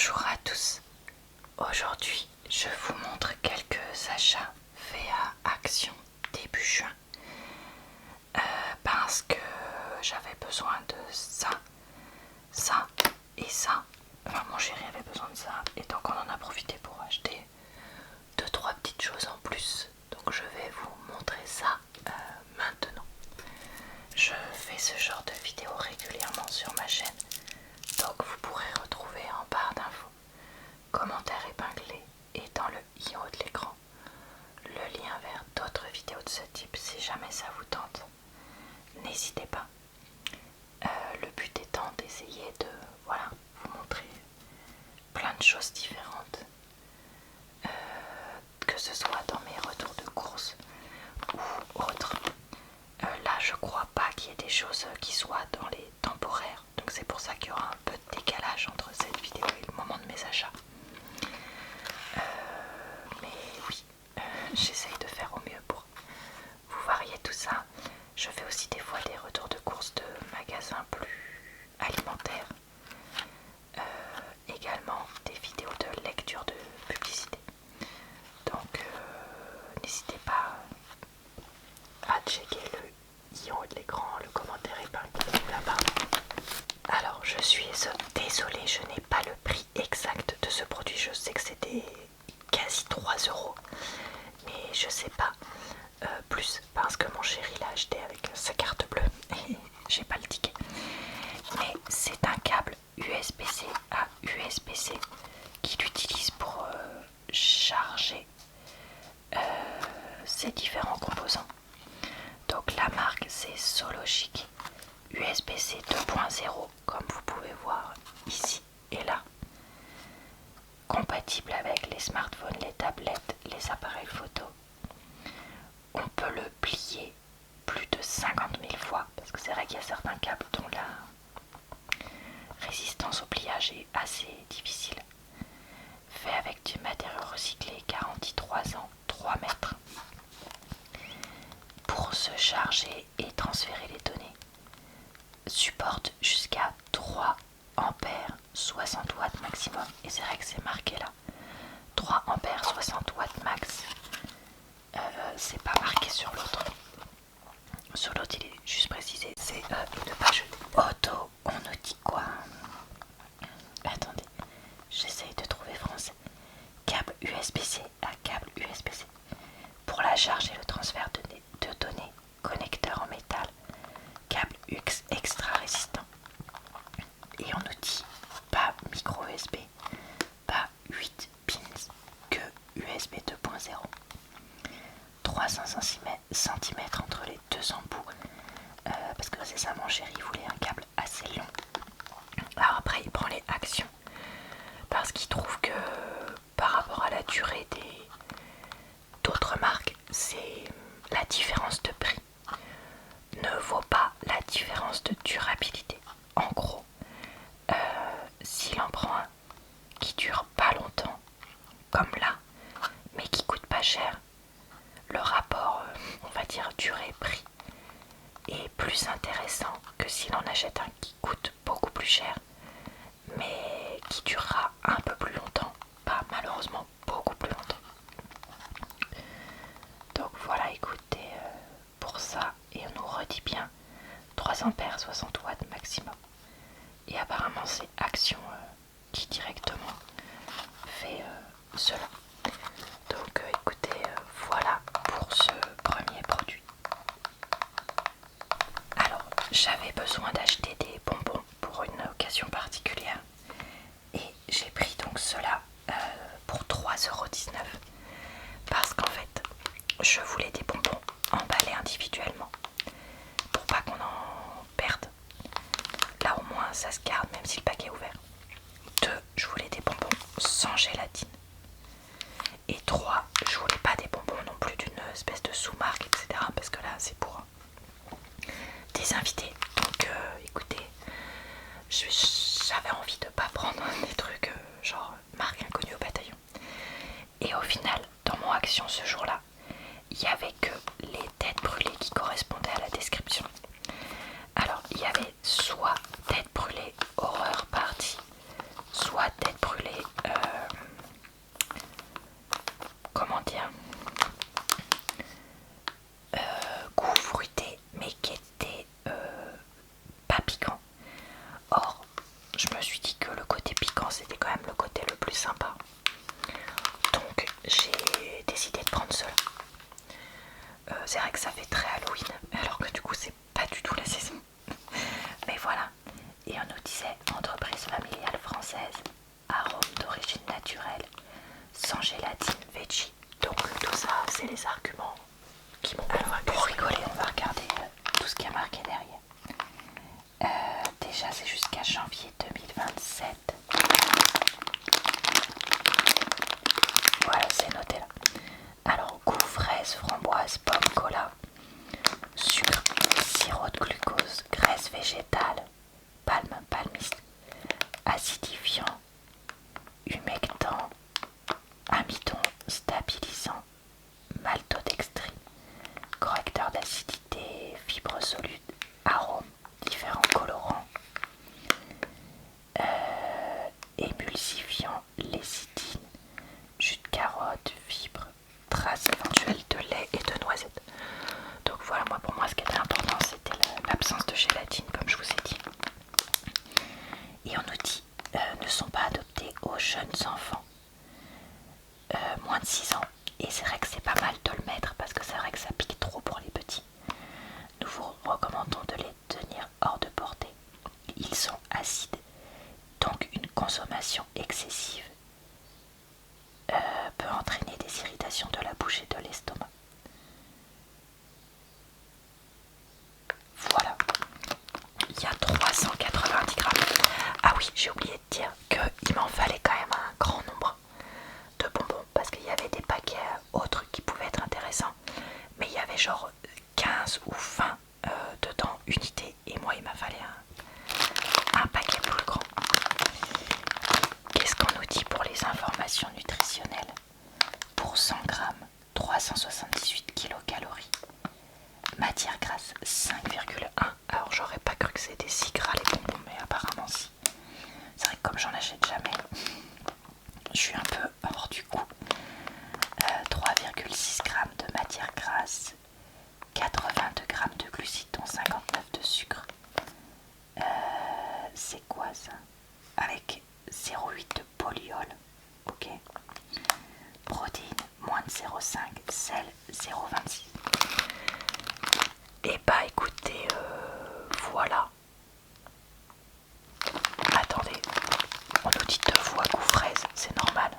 Bonjour à tous. Aujourd'hui, je vous montre quelques achats faits à Action début juin parce que j'avais besoin de ça et ça. Enfin, mon chéri avait besoin de ça et donc on en a profité pour acheter 2-3 petites choses en plus. Donc je vais vous montrer ça maintenant. Je fais ce genre de vidéos régulièrement sur ma chaîne, donc vous pourrez retrouver en barre d'infos, commentaires épinglés et dans le i en haut de l'écran le lien vers d'autres vidéos de ce type si jamais ça vous tente. N'hésitez pas. Le but étant d'essayer de vous montrer plein de choses différentes, que ce soit dans mes retours de course ou autres. Là je crois pas qu'il y ait des choses qui soient dans les temporaires, donc c'est pour ça qu'il y aura un peu de décalage entre cette vidéo et le moment de mes achats. Mais oui, j'essaye de faire au mieux pour vous varier tout ça. Je fais aussi des fois des retours de courses de magasins plus alimentaires, également des vidéos de lecture de publicité. Donc n'hésitez pas à checker le i en haut de l'écran, le commentaire épinglé là-bas. Alors je suis désolée, je n'ai pas le prix exact de ce produit, je sais que c'était quasi 3 €, mais je sais pas plus parce que mon chéri l'a acheté avec sa carte bleue et j'ai pas le ticket. Mais c'est un câble USB-C à USB-C qu'il utilise pour charger ces différents composants. Donc la marque c'est Sologic USB-C 2.0 comme vous pouvez voir ici et là. Compatible avec les smartphones, les tablettes, les appareils photo. On peut le plier plus de 50 000 fois parce que c'est vrai qu'il y a certains câbles dont la résistance au pliage est assez difficile. Fait avec du matériau recyclé, garantie 3 ans, 3 mètres. Pour se charger et transférer les données, supporte jusqu'à 3 ampères 60 watts maximum. Et c'est vrai que c'est marqué là, 3 ampères 60 watts max. C'est pas marqué sur l'autre. Sur l'autre il est juste précisé, c'est ne pas jeter. Auto, on nous dit quoi? Attendez, j'essaye de trouver français. Câble USB-C à câble USB-C. Pour la charge et le transfert de données, connecteur en métal, câble UX extra résistant. Et on nous dit pas micro USB, pas 8 pins, que USB 2.0. 300 cm entre les deux embouts, parce que c'est ça, mon chéri voulait un câble assez long. Alors après il prend les actions parce qu'il trouve que par rapport à la durée d'autres marques, c'est la différence de prix ne vaut pas la différence de durabilité. En gros, s'il en prend un qui dure pas longtemps comme là mais qui coûte pas cher, le rapport on va dire durée-prix est plus intéressant que s'il en achète un qui coûte beaucoup plus cher mais qui durera un peu plus longtemps, pas malheureusement beaucoup plus longtemps. Donc voilà, écoutez, pour ça, et on nous redit bien 3 ampères 60 watts maximum. Et apparemment c'est Action qui directement fait cela. Donc écoutez, voilà pour ce premier produit. Alors j'avais besoin d'acheter des bonbons pour une occasion particulière et j'ai pris donc cela pour 3,19 € parce qu'en fait je voulais des bonbons emballés individuellement pour pas qu'on en perde sont pas adaptés aux jeunes enfants, moins de 6 ans. Et c'est vrai que c'est pas mal de le mettre parce que c'est vrai que ça pique trop pour les petits. Nous vous recommandons de les tenir hors de portée. Ils sont acides, donc une consommation excessive peut entraîner des irritations de la bouche et de l'estomac. Voilà, il y a 390 grammes. Ah oui, j'ai oublié de dire qu'il m'en fallait quand même un grand nombre de bonbons parce qu'il y avait des paquets autres qui pouvaient être intéressants, mais il y avait genre 15 ou 20 dedans unités et moi il m'a fallu un paquet plus grand. Qu'est-ce qu'on nous dit pour les informations nutritionnelles? Pour 100 grammes, 378 kilocalories. Matière grasse 5,1. Alors j'aurais pas cru que c'était si gras les bonbons, mais apparemment si. C'est vrai que comme j'en achète jamais, je suis un peu hors du coup. 3,6 grammes de matière grasse, 82 grammes de glucides dont 59 de sucre. C'est quoi ça? Avec 0,8 de polyol. Ok. Protéines, moins de 0,5. Sel, 0,26. Et bah écoutez, voilà. Attendez, on nous dit 2 fois goût fraise, c'est normal.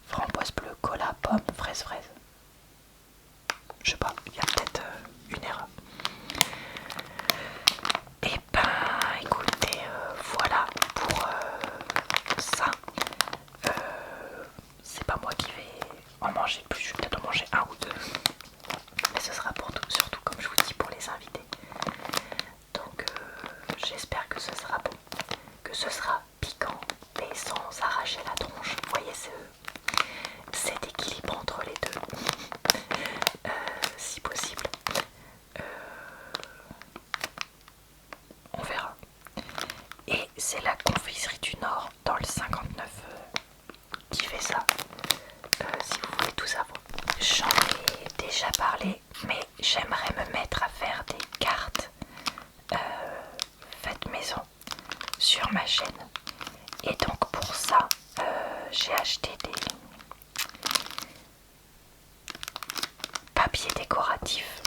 Framboise bleue, cola, pomme, fraise, fraise. Je sais pas, il y a peut-être une erreur. Et ben écoutez, voilà pour ça. C'est pas moi qui vais en manger le plus, je vais peut-être en manger un ou deux. Mais ce sera pour tout, surtout comme je vous dis pour les invités. Donc j'espère que ce sera bon, que ce sera piquant mais sans arracher la tronche. Vous voyez cet équilibre entre les deux, si possible. On verra. Et c'est la confiserie du Nord dans le 59 qui fait ça, si vous voulez tout savoir. J'en ai déjà parlé, mais j'aimerais me mettre à faire des cartes faites maison sur ma chaîne. Et donc pour ça, j'ai acheté des papiers décoratifs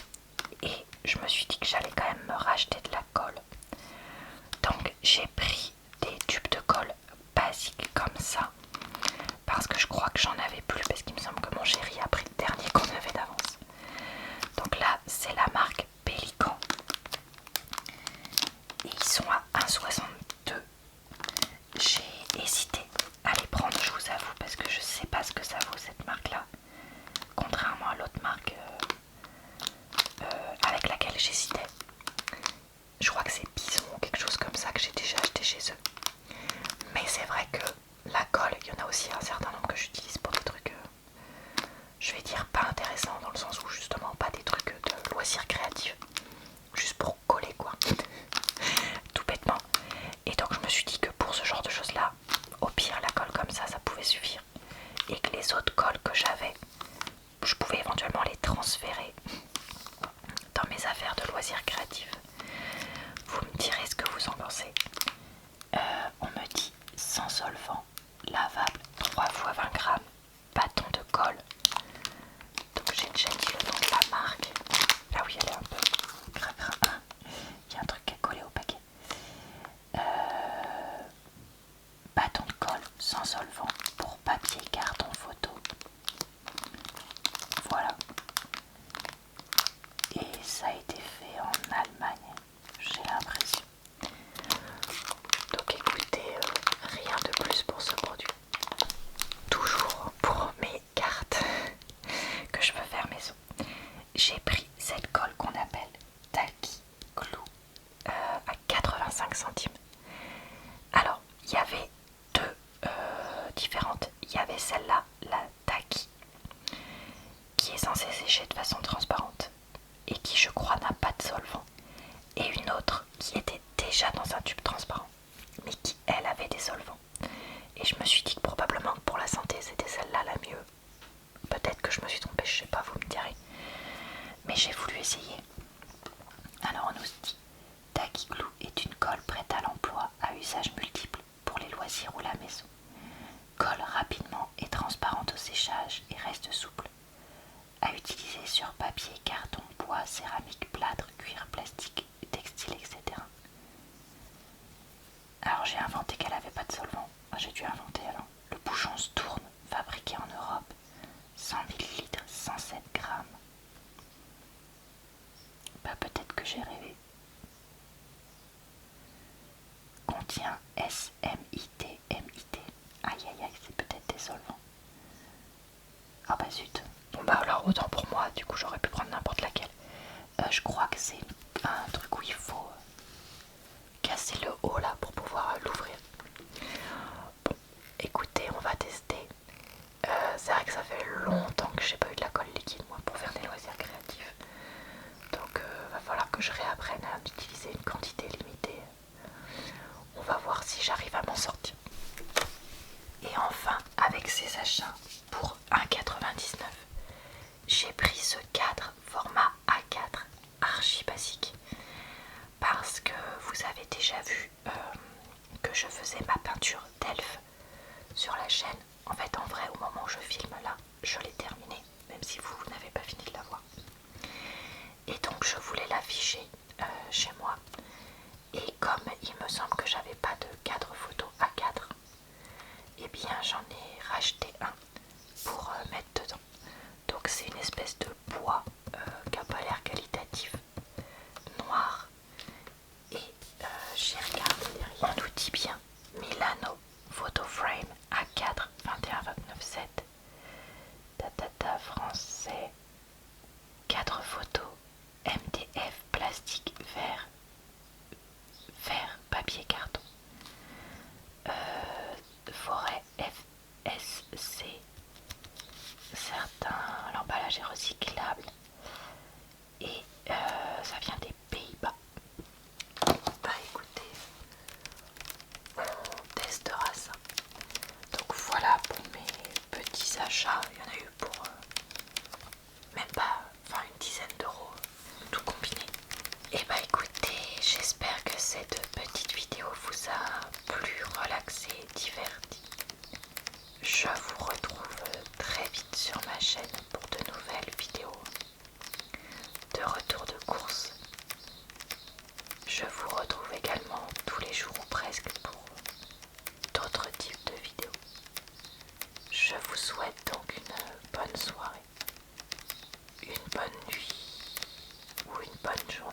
et je me suis dit que j'allais quand même me racheter de la colle. Donc j'ai pris des tubes de colle basiques comme ça parce que je crois que j'en avais plus parce qu'il me semble que mon chéri a pris le dernier qu'on avait d'avance. Donc là c'est la marque Pélican et ils sont à 1,62. J'ai hésité à les prendre, je vous avoue, parce que je sais pas ce que ça vaut cette marque là, contrairement à l'autre marque avec laquelle j'hésitais. Je crois que c'est Bison ou quelque chose comme ça que j'ai déjà acheté chez eux. Mais c'est vrai que la colle, il y en a aussi un certain nombre que j'utilise pour des trucs, je vais dire pas intéressants, dans le sens où justement pas des trucs de loisirs créatifs, juste pour coller quoi, tout bêtement. Et donc je me suis dit que pour ce genre de choses là, au pire la colle comme ça pouvait suffire. Et que les autres colles que j'avais, je pouvais éventuellement les transférer dans mes affaires de loisirs créatifs. Vous me direz ce que vous en pensez. On me dit sans solvant, lavable, 3 fois 20 grammes, bâton de colle. Donc j'ai déjà dit le nom de la marque. Ah oui, elle est un peu cracra. Il y a un truc qui est collé au paquet. Bâton de colle sans solvant pour papier, carton, photo. Voilà. Et ça a été fait en Allemagne, j'ai l'impression. Donc écoutez, rien de plus pour ce produit. Toujours pour mes cartes que je veux faire maison, j'ai pris cette colle qu'on appelle Tacky Glue à 85 centimes. Alors, il y avait deux différentes. Il y avait celle-là, la Tacky, qui est censée sécher de façon transparente et qui, je crois, n'a pas de solvant. Et une autre qui était déjà dans un tube transparent, mais qui, elle, avait des solvants. Et je me suis dit que probablement que pour la santé, c'était celle-là la mieux. Peut-être que je me suis trompée, je sais pas, vous me direz. Mais j'ai voulu essayer. Alors on nous dit, Tacky Glue est une colle prête à l'emploi à usage multiple pour les loisirs ou la maison. colle rapidement, est transparente au séchage et reste souple. À utiliser sur papier, carton, bois, céramique, plâtre, cuir, plastique, textile, etc. Alors j'ai inventé qu'elle avait pas de solvant. J'ai dû inventer alors. Le bouchon se tourne, fabriqué en Europe, 100 ml, 107 grammes. Bah peut-être que j'ai rêvé. Contient SMIT, MIT. Aïe aïe aïe, c'est peut-être des solvants. Ah bah zut. Bon bah alors autant pour moi, du coup j'aurais pu prendre n'importe laquelle. Je crois que c'est un truc où il faut casser le haut là pour pouvoir l'ouvrir. Bon, écoutez, on va tester. C'est vrai que ça fait longtemps que j'ai pas eu de la colle liquide moi pour faire des loisirs créatifs. Donc va falloir que je réapprenne à utiliser une quantité limitée. On va voir si j'arrive à m'en sortir. Et enfin, avec ces achats pour 1,99, j'ai pris ce cadre format A4 archi basique parce que vous avez déjà vu que je faisais ma peinture d'elfe sur la chaîne. En fait, en vrai, au moment où je filme là, je l'ai terminée, même si vous n'avez pas fini de la voir. Et donc je voulais l'afficher chez moi. Et comme il me semble que j'avais pas de cadre photo A4, et bien j'en ai racheté un pour mettre dedans. Donc c'est une espèce de bois qui n'a pas l'air qualitatif, noir. Et j'ai regardé derrière, on nous dit bien Milano Photo Frame A4 21-29-7. Tatata français. 4 photos MDF plastique vert papier carton. Forêt FSC. Certains, l'emballage est recyclable. Et ça vient des Pays-Bas. Bah écoutez, on testera ça. Donc voilà pour mes petits achats. Il y en a eu pour même pas, enfin une dizaine d'euros, tout combiné. Et bah écoutez, j'espère que cette petite vidéo vous a plu, relaxé, diverti. Je vous retrouve très vite sur ma chaîne pour de nouvelles vidéos de retour de course. Je vous retrouve également tous les jours ou presque pour d'autres types de vidéos. Je vous souhaite donc une bonne soirée, une bonne nuit ou une bonne journée.